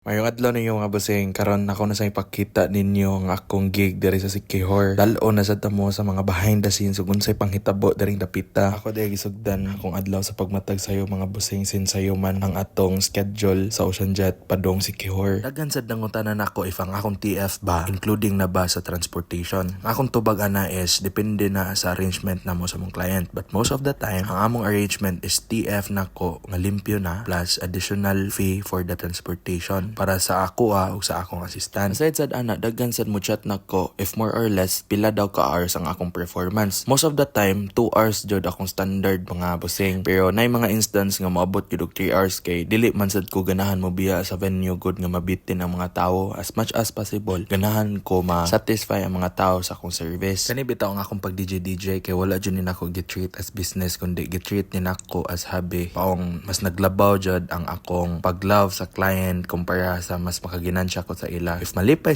Mayong adlaw ninyo mga busing, karon ako na sa ipakita ninyo ang akong gig diri sa Siquijor. Dalo na sa tamo sa mga behind the scenes ug unsay panghitabo diring dapita. Ako dai gisugdan akong adlaw sa pagmatag sayo mga busing sinsayo man ang atong schedule sa Ocean Jet padong Siquijor. Daghan sad nangutanan ako if ang akong TF ba including na ba sa transportation. Ang akong tubag ana is depende na sa arrangement namo sa mong client, but most of the time ang among arrangement is TF nako nga limpyo na plus additional fee for the transportation para sa ako ug sa akong assistant. Aside sad ana, daghan sad mo chat nako if more or less pila daw ka hours ang akong performance. Most of the time 2 hours jud akong standard mga busing, pero nay mga instance nga moabot jud og 3 hours kay dili man sad ko ganahan mo biya sa venue good nga mabitin ang mga tawo. As much as possible ganahan ko ma-satisfy ang mga tawo sa akong service. Kani bitaw ang akong pag DJ kay wala jud ni nako gitreat as business kundi gitreat ni nako as hobby. Paong mas naglabaw jud ang akong pag-love sa client kumpara sa mas makaginansya ko sa ila. If malipay